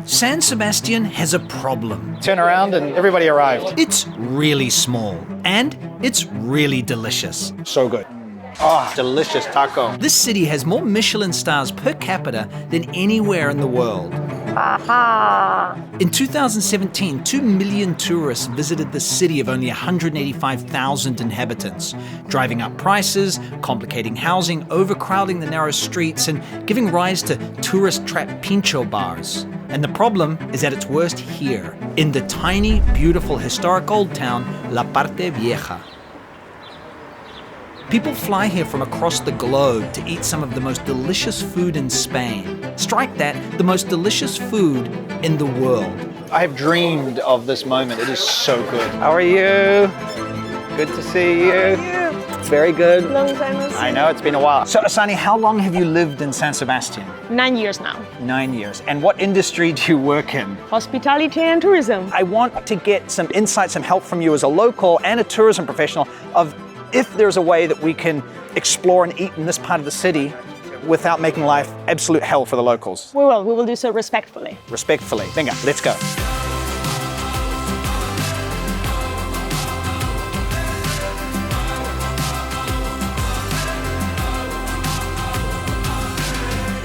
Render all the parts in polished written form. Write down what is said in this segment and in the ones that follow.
San Sebastian has a problem. Turn around and everybody arrived. It's really small and it's really delicious. So good. Oh, delicious taco. This city has more Michelin stars per capita than anywhere in the world. In 2017, 2 million tourists visited the city of only 185,000 inhabitants, driving up prices, complicating housing, overcrowding the narrow streets, and giving rise to tourist-trapped pincho bars. And the problem is at its worst here, in the tiny, beautiful historic old town, La Parte Vieja. People fly here from across the globe to eat some of the most delicious food in Spain. Strike that, the most delicious food in the world. I have dreamed of this moment. It is so good. How are you? Good to see you. Very good. Long time no see. I know, it's been a while. So, Osane, how long have you lived in San Sebastian? 9 years now. 9 years. And what industry do you work in? Hospitality and tourism. I want to get some insight, some help from you as a local and a tourism professional of if there's a way that we can explore and eat in this part of the city without making life absolute hell for the locals. We will do so respectfully. Respectfully. Venga, let's go.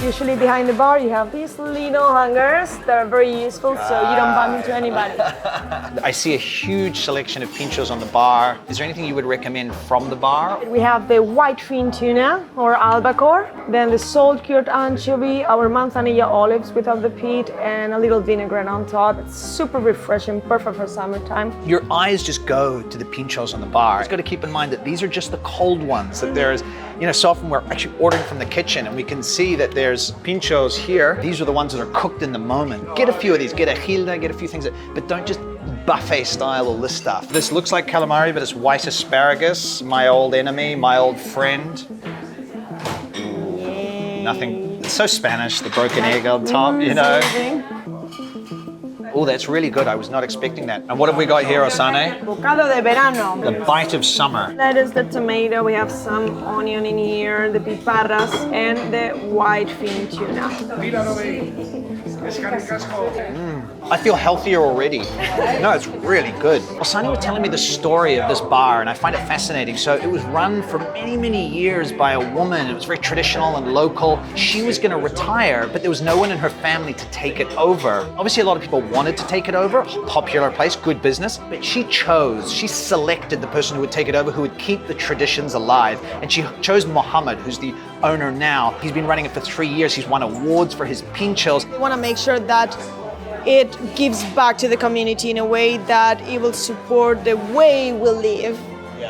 Usually behind the bar you have these little hangers that are very useful so you don't bump into anybody. I see a huge selection of pinchos on the bar. Is there anything you would recommend from the bar? We have the white fin tuna or albacore, then the salt cured anchovy, our manzanilla olives without the peat, and a little vinaigrette on top. It's super refreshing, perfect for summertime. Your eyes just go to the pinchos on the bar. You've got to keep in mind that these are just the cold ones, that there's, so often we're actually ordering from the kitchen and we can see that there's pinchos here. These are the ones that are cooked in the moment. Get a few of these, get a gilda, get a few things, but don't just buffet style all this stuff. This looks like calamari, but it's white asparagus, my old enemy, my old friend. Nothing, it's so Spanish, the broken egg on top, Oh, that's really good. I was not expecting that. And what have we got here, Osane? Bocado de verano. The bite of summer. That is the tomato. We have some onion in here, the piparras, and the white fin tuna. I feel healthier already. No, it's really good. Osane was telling me the story of this bar, and I find it fascinating. So it was run for many, many years by a woman. It was very traditional and local. She was going to retire, but there was no one in her family to take it over. Obviously, a lot of people wanted to take it over. Popular place, good business. But she selected the person who would take it over, who would keep the traditions alive. And she chose Mohammed, who's the owner now. He's been running it for 3 years. He's won awards for his pinchos. We want to make sure that it gives back to the community in a way that it will support the way we live,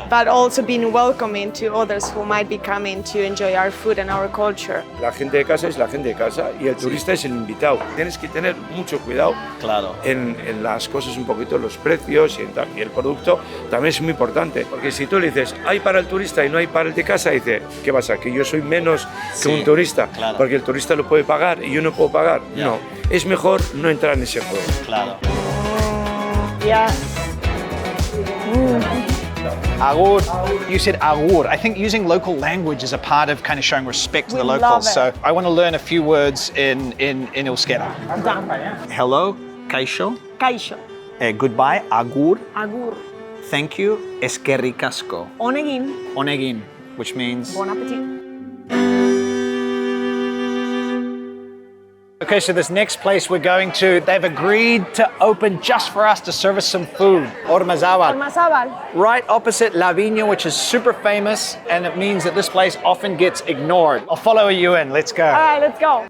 but also being welcoming to others who might be coming to enjoy our food and our culture. La gente de casa es la gente de casa y el turista es el invitado. Tienes que tener mucho cuidado en las cosas, un poquito los precios y el producto también es muy importante. Porque si tú le dices, hay para el turista y no hay para el de casa, dice, ¿qué pasa? ¿Que yo soy menos que un turista? Claro. Porque el turista lo puede pagar y yo no puedo pagar. Yeah. No, es mejor no entrar en ese juego. Claro. Yes. Agur. You said agur. I think using local language is a part of kind of showing respect to the locals. So I want to learn a few words in Euskera. Hello, kaixo. Kaixo. Goodbye, agur. Agur. Thank you, eskerrik asko. Onegin. Onegin, which means? Bon appetit. Okay, so this next place we're going to, they've agreed to open just for us to serve us some food. Ormazabal. Ormazabal. Right opposite La Viña, which is super famous, and it means that this place often gets ignored. I'll follow you in, let's go. All right, let's go.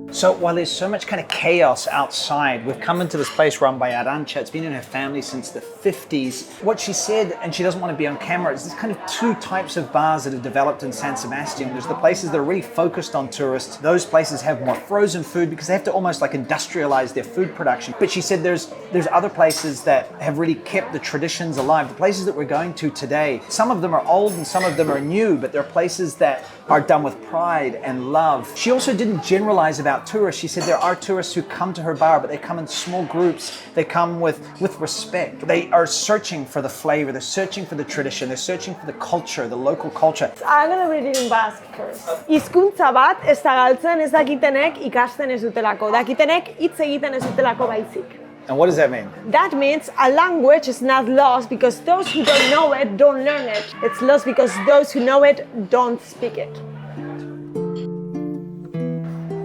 So while there's so much kind of chaos outside, we've come into this place run by Arantxa. It's been in her family since the 50s. What she said, and she doesn't want to be on camera, is there's kind of two types of bars that are developed in San Sebastian. There's the places that are really focused on tourists. Those places have more frozen food because they have to almost like industrialize their food production. But she said there's other places that have really kept the traditions alive. The places that we're going to today, some of them are old and some of them are new, but they're places that are done with pride and love. She also didn't generalize about tourists. She said there are tourists who come to her bar, but they come in small groups. They come with respect. They are searching for the flavor. They're searching for the tradition. They're searching for the culture, the local culture. I'm gonna read it in Basque first. Hizkuntza bat ez da galtzen ez dakitenek ikasten ez dutelako. Dakitenek hitz egiten ez dutelako baizik. And what does that mean? That means a language is not lost because those who don't know it don't learn it. It's lost because those who know it don't speak it.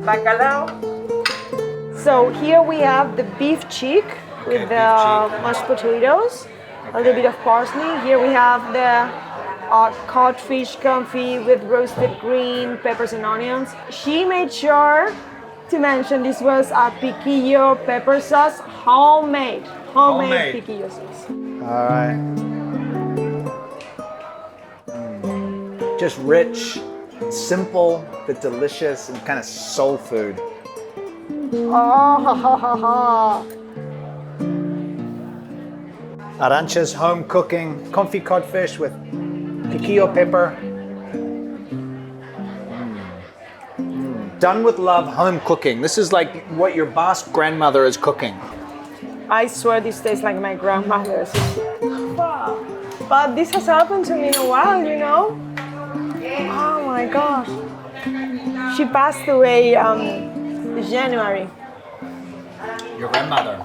Bacalao. So here we have the beef cheek with the mashed potatoes, a little bit of parsley. Here we have the codfish confit with roasted green peppers and onions. She made sure to mention this was a piquillo pepper sauce, homemade piquillo sauce. All right. Just rich, simple, but delicious, and kind of soul food. Oh, Arantxa's home cooking confit codfish with piquillo pepper. Done with love, home cooking. This is like what your Basque grandmother is cooking. I swear this tastes like my grandmother's. But this has happened to me in a while, you know? Oh my gosh. She passed away January. Your grandmother.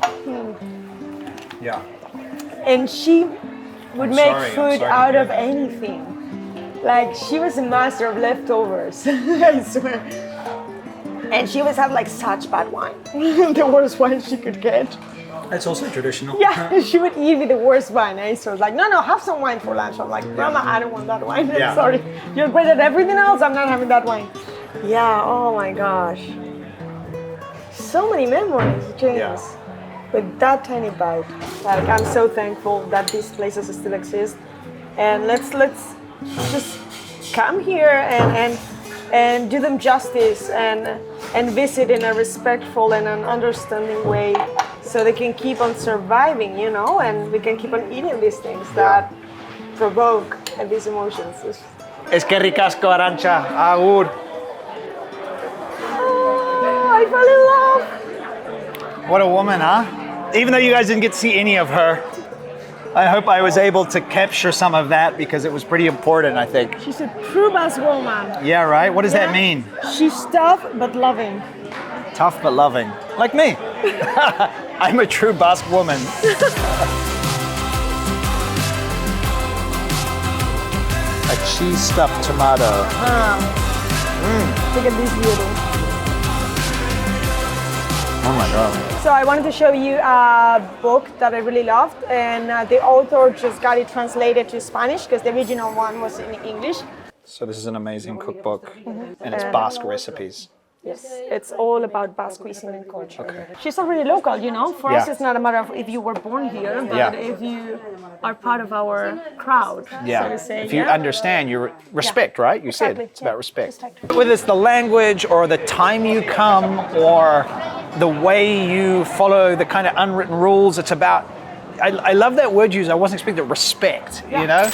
Yeah. And she would make food out of anything. Like, she was a master of leftovers, I swear. And she always had like such bad wine. The worst wine she could get. That's also traditional. Yeah, she would eat with the worst wine. And so I was like, no, have some wine for lunch. I'm like, Grandma, I don't want that wine. I'm sorry. You're great at everything else. I'm not having that wine. Yeah, oh my gosh. So many memories, James. With that tiny bite. Like, I'm so thankful that these places still exist. And let's just come here and do them justice and visit in a respectful and an understanding way so they can keep on surviving, you know, and we can keep on eating these things that provoke these emotions. Eskerrik asko, Arantxa. Agur. Oh, I fell in love. What a woman, huh? Even though you guys didn't get to see any of her, I hope I was able to capture some of that because it was pretty important, I think. She's a true Basque woman. Yeah, right? What does that mean? She's tough but loving. Tough but loving. Like me. I'm a true Basque woman. A cheese stuffed tomato. Look at this beauty. Oh my God. So I wanted to show you a book that I really loved, and the author just got it translated to Spanish because the original one was in English. So this is an amazing cookbook, and it's Basque recipes. Yes, it's all about Basque cuisine and culture. Okay. She's already local, you know. For us, it's not a matter of if you were born here, but if you are part of our crowd, so to say. If you understand, you respect, right? You said it's about respect. Whether it's the language or the time you come or the way you follow the kind of unwritten rules, it's about, I love that word used, I wasn't expecting respect, you know?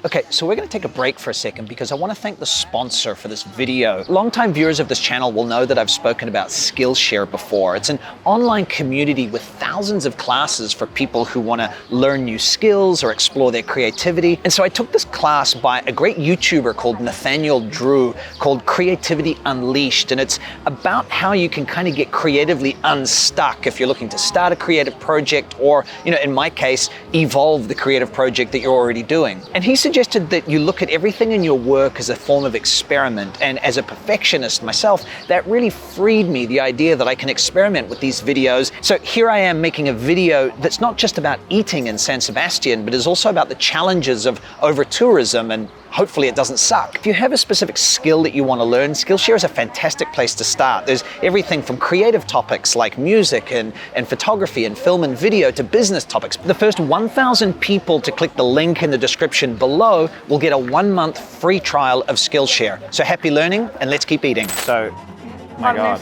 Okay, so we're going to take a break for a second because I want to thank the sponsor for this video. Longtime viewers of this channel will know that I've spoken about Skillshare before. It's an online community with thousands of classes for people who want to learn new skills or explore their creativity. And so I took this class by a great YouTuber called Nathaniel Drew called Creativity Unleashed. And it's about how you can kind of get creatively unstuck if you're looking to start a creative project or, you know, in my case, evolve the creative project that you're already doing. And he suggested that you look at everything in your work as a form of experiment, and as a perfectionist myself, that really freed me, the idea that I can experiment with these videos. So here I am making a video that's not just about eating in San Sebastian, but is also about the challenges of over-tourism, and hopefully it doesn't suck. If you have a specific skill that you want to learn, Skillshare is a fantastic place to start. There's everything from creative topics like music and photography and film and video to business topics. The first 1,000 people to click the link in the description below will get a 1-month free trial of Skillshare. So happy learning, and let's keep eating. So, my God,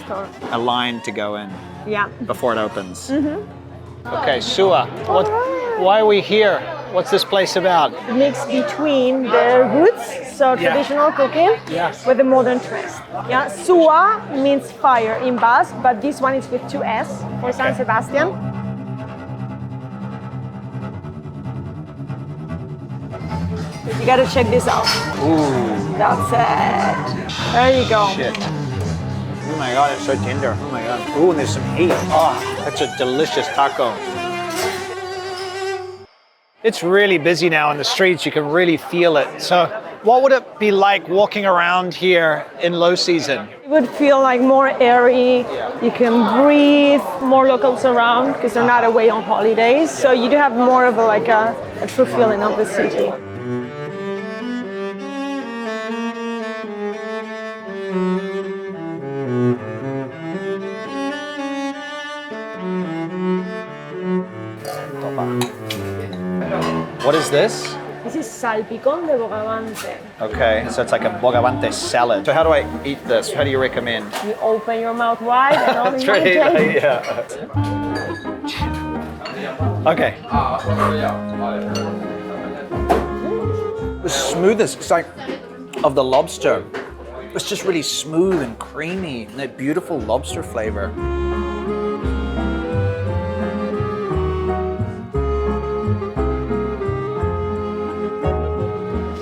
a line to go in before it opens. Okay, Ssua, why are we here? What's this place about? Mix between the roots, So traditional cooking with a modern twist. Yeah, Ssua means fire in Basque, but this one is with 2 S for San Sebastian. You gotta check this out. Ooh. That's it. There you go. Shit. Oh my God, it's so tender. Oh my God. Ooh, and there's some heat. Oh, that's a delicious taco. It's really busy now in the streets. You can really feel it. So what would it be like walking around here in low season? It would feel like more airy. You can breathe, more locals around because they're not away on holidays. So you do have more of a true feeling of the city. What is this? This is salpicón de bogavante. Okay, so it's like a bogavante salad. So how do I eat this? How do you recommend? You open your mouth wide and all That's in one right. take. Yeah. Okay. The smoothest, it's like, of the lobster. It's just really smooth and creamy, and that beautiful lobster flavor.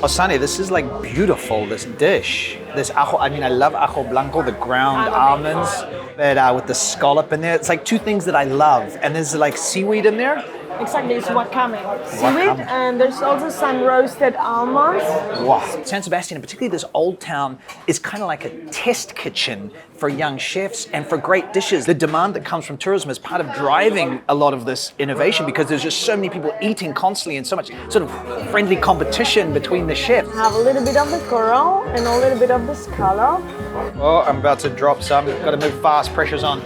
Osane, this is like beautiful, this dish. This ajo, I mean, I love ajo blanco, the ground almonds, but with the scallop in there. It's like 2 things that I love. And there's like seaweed in there. Exactly, it's wakame. Seaweed, and there's also some roasted almonds. Wow. San Sebastian, and particularly this old town, is kind of like a test kitchen for young chefs and for great dishes. The demand that comes from tourism is part of driving a lot of this innovation because there's just so many people eating constantly and so much sort of friendly competition between the chefs. Have a little bit of the coral and a little bit of the scallop. Oh, I'm about to drop some. Got to move fast, pressure's on.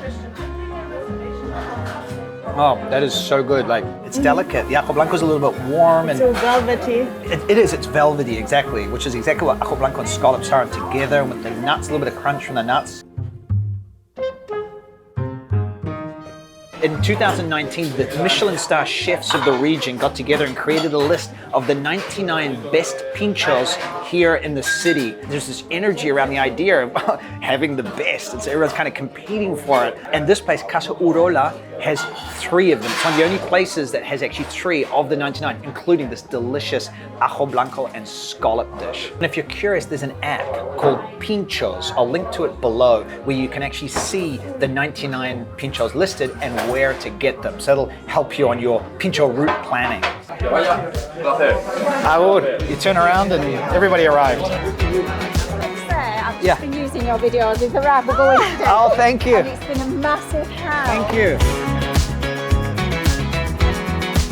Oh, that is so good. Like, it's delicate. The ajo blanco is a little bit warm and So velvety. it is. It's velvety, exactly, which is exactly what ajo blanco and scallops are together with the nuts, a little bit of crunch from the nuts. In 2019, the Michelin star chefs of the region got together and created a list of the 99 best pinchos here in the city. There's this energy around the idea of having the best. Everyone's kind of competing for it. And this place, Casa Urola, has 3 of them. It's one of the only places that has actually 3 of the 99, including this delicious ajo blanco and scallop dish. And if you're curious, there's an app called Pinchos. I'll link to it below, where you can actually see the 99 pinchos listed and where to get them. So it'll help you on your pincho route planning. I would. You turn around and everybody arrived. I've just been using your videos with the wrap we're going to do. Oh, thank you. And it's been a massive help. Thank you.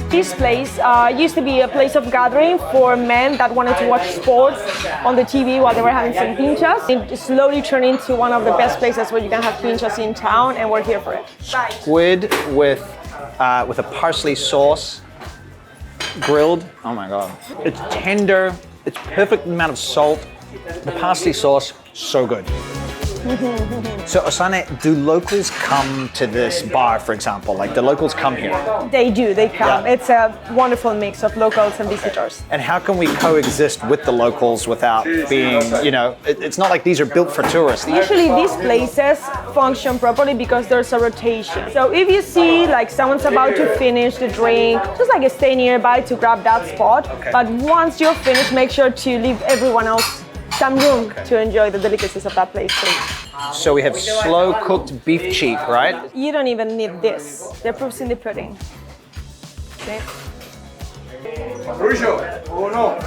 This place used to be a place of gathering for men that wanted to watch sports on the TV while they were having some pinchos. It slowly turned into one of the best places where you can have pinchos in town, and we're here for it. Squid with a parsley sauce, grilled. Oh my God. It's tender. It's perfect amount of salt. The parsley sauce, so good. So Osane, do locals come to this bar, for example? Like, do locals come here? They do, they come. Yeah. It's a wonderful mix of locals and visitors. And how can we coexist with the locals without being, it's not like these are built for tourists. Usually these places function properly because there's a rotation. So if you see like someone's about to finish the drink, just like stay nearby to grab that spot. Okay. But once you're finished, make sure to leave everyone else some room to enjoy the delicacies of that place too. So we have slow cooked beef cheek, right? You don't even need this. The proof's in the pudding. Okay.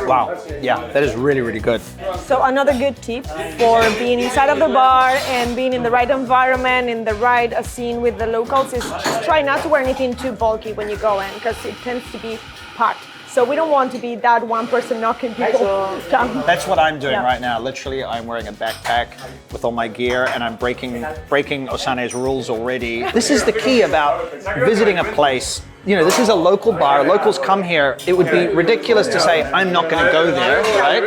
Wow. Yeah, that is really, really good. So another good tip for being inside of the bar and being in the right environment, in the right scene with the locals is just try not to wear anything too bulky when you go in because it tends to be packed. So we don't want to be that one person knocking people down. That's what I'm doing Yeah. right now. Literally, I'm wearing a backpack with all my gear and I'm breaking Osane's rules already. This is the key about visiting a place. This is a local bar. Locals come here. It would be ridiculous to say, I'm not going to go there, right?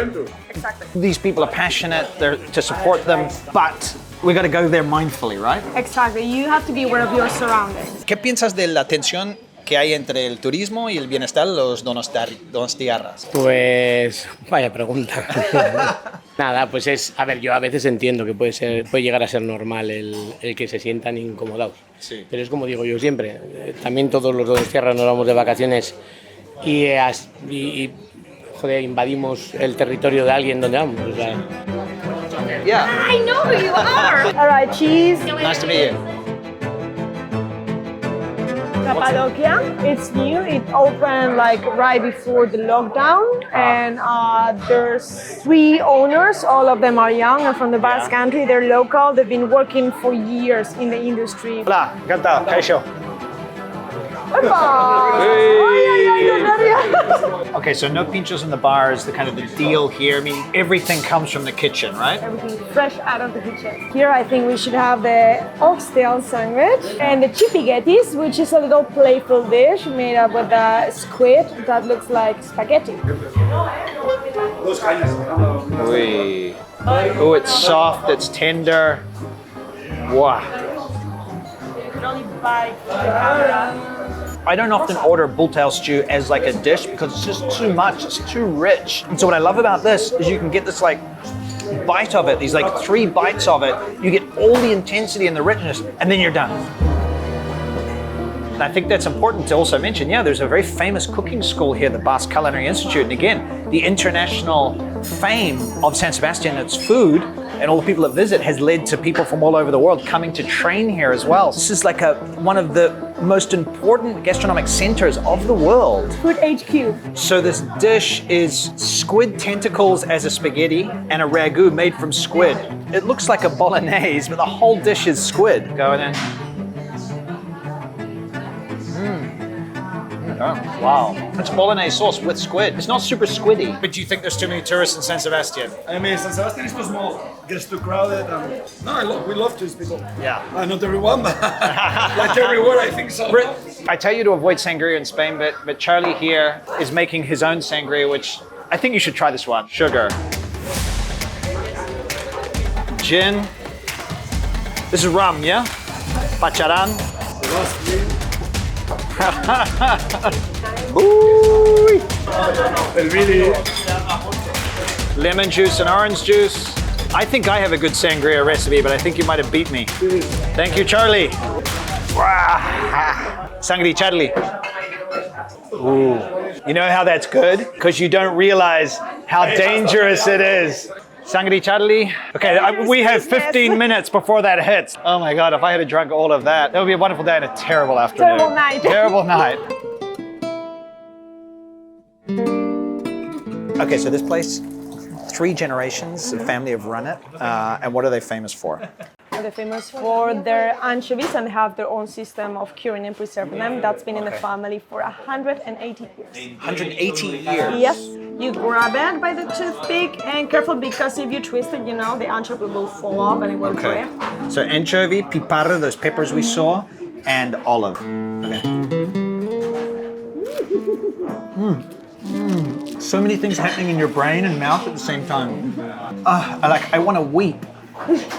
Exactly. These people are passionate. They're to support them, but we got to go there mindfully, right? Exactly. You have to be aware of your surroundings. ¿Qué piensas de la atención ¿Qué hay entre el turismo y el bienestar de los donostiarras? Pues vaya pregunta. Nada, pues es, a ver, yo a veces entiendo que puede llegar a ser normal el que se sientan incomodados. Sí. Pero es como digo yo siempre, también todos los donostiarras nos vamos de vacaciones y joder, invadimos el territorio de alguien donde vamos. O sea. Yeah. I know who you are. All right, cheese. Nice to meet you. Kapadokia. It's new. It opened like right before the lockdown, and there's 3 owners. All of them are young and from the Basque country. They're local. They've been working for years in the industry. Hola, encantado, Kaixo. Okay, so no pinchos in the bar is the kind of the deal here. I mean, everything comes from the kitchen, right? Everything fresh out of the kitchen. Here I think we should have the oxtail sandwich and the chippigettis, which is a little playful dish made up with a squid that looks like spaghetti. Ui. Oh, it's soft, it's tender. Wow. You could only bite the camera. I don't often order bultail stew as like a dish because it's just too much, it's too rich. And so what I love about this is you can get this like bite of it, these like 3 bites of it, you get all the intensity and the richness, and then you're done. And I think that's important to also mention, yeah, there's a very famous cooking school here, the Basque Culinary Institute, and again, the international fame of San Sebastian, its food, and all the people that visit has led to people from all over the world coming to train here as well. This is like one of the most important gastronomic centers of the world. Food HQ. So this dish is squid tentacles as a spaghetti and a ragu made from squid. It looks like a bolognese, but the whole dish is squid. Going in. Oh, wow. It's bolognese sauce with squid. It's not super squiddy. But do you think there's too many tourists in San Sebastian? I mean, San Sebastian is too small, gets too crowded. We love tourist people. Yeah. Not everyone, but like everywhere, I think so. I tell you to avoid sangria in Spain, but Charlie here is making his own sangria, which I think you should try this one. Sugar. Gin. This is rum, yeah? Pacharan. Ooh. Lemon juice and orange juice. I think I have a good sangria recipe, but I think you might have beat me. Thank you, Charlie. Sangria Charlie. Ooh. You know how that's good? Because you don't realize how dangerous it is. Sangria Charlie. Okay, we have 15 minutes before that hits. Oh my God, if I had drunk all of that, that would be a wonderful day and a terrible afternoon. Terrible night. Terrible night. Okay, so this place, 3 generations of family have run it. And what are they famous for? They're famous for their anchovies and have their own system of curing and preserving them. That's been in the family for 180 years. 180 years? Yes. You grab it by the toothpick and careful because if you twist it, the anchovy will fall off and it will break. So anchovy, piparra, those peppers we saw, and olive. Okay. So many things happening in your brain and mouth at the same time. I want to weep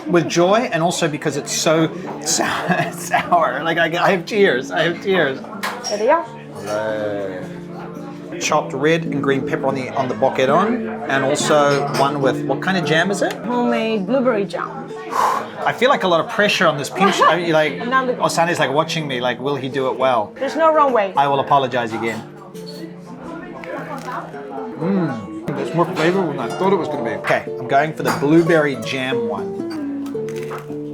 with joy and also because it's so sour. Like I have tears. There they are. Chopped red and green pepper on the boqueron, and also one with, what kind of jam is it? Homemade blueberry jam. I feel like a lot of pressure on this pinch. Osane is like watching me, like, will he do it well? There's no wrong way. I will apologize again. There's more flavor than I thought it was going to be. Okay, I'm going for the blueberry jam one.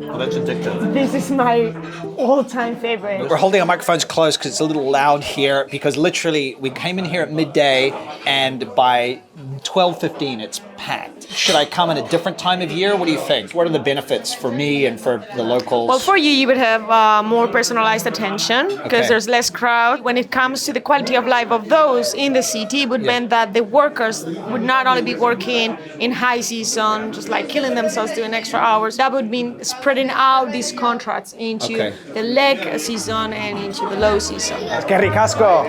Oh, that's addictive. This is my all-time favorite. We're holding our microphones close because it's a little loud here because literally we came in here at midday and by 12:15 it's packed. Should I come at a different time of year? What do you think? What are the benefits for me and for the locals? Well, for you would have more personalized attention because there's less crowd. When it comes to the quality of life of those in the city, it would mean that the workers would not only be working in high season, just like killing themselves doing extra hours. That would mean spreading out these contracts into the leg season and into the low season. Que ricasco!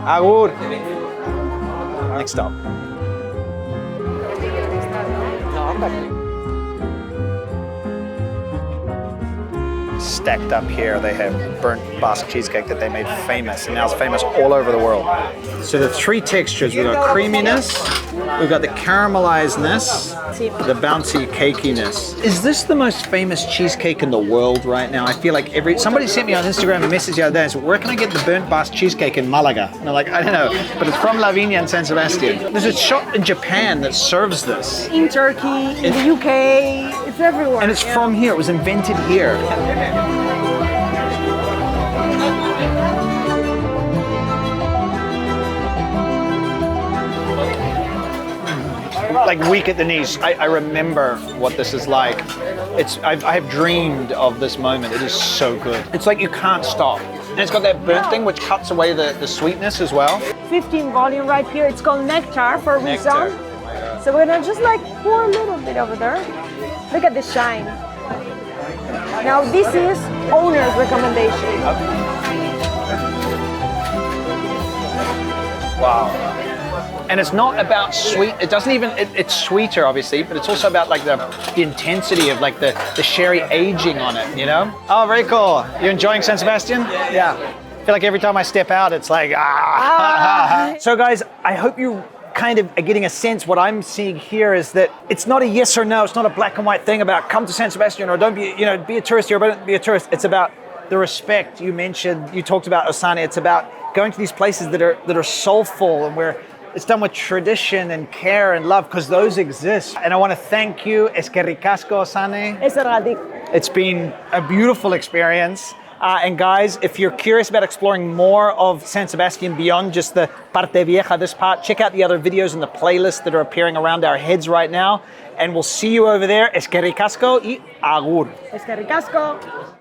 Agur! Next stop. stacked up here. They have burnt Basque cheesecake that they made famous, and now it's famous all over the world. So the three textures, we've got creaminess, we've got the caramelizedness, the bouncy cakiness. Is this the most famous cheesecake in the world right now? I feel like somebody sent me on Instagram a message the other day and said, where can I get the burnt Basque cheesecake in Malaga? And I'm like, I don't know, but it's from La Viña and San Sebastian. There's a shop in Japan that serves this. In Turkey, in the UK, it's everywhere. And it's from here, it was invented here. Like weak at the knees. I remember what this is like. I have dreamed of this moment. It is so good. It's like you can't stop. And it's got that burnt thing which cuts away the sweetness as well. 15 volume right here. It's called nectar for a reason. So we're gonna just like pour a little bit over there. Look at the shine. Now this is owner's recommendation. Wow. And it's not about sweet, it doesn't even, it's sweeter obviously, but it's also about like the intensity of like the sherry aging on it, you know? Oh, very cool. You enjoying San Sebastian? Yeah. I feel like every time I step out, it's like, So guys, I hope you kind of are getting a sense. What I'm seeing here is that it's not a yes or no, it's not a black and white thing about come to San Sebastian or don't be, be a tourist here, but don't be a tourist. It's about the respect you mentioned, you talked about Osane, it's about going to these places that are soulful and where it's done with tradition and care and love, because those exist. And I want to thank you, eskerrik asko, Osane. It's been a beautiful experience. And guys, if you're curious about exploring more of San Sebastian beyond just the Parte Vieja, this part, check out the other videos in the playlist that are appearing around our heads right now. And we'll see you over there. Eskerrik asko y agur. Eskerrik asko.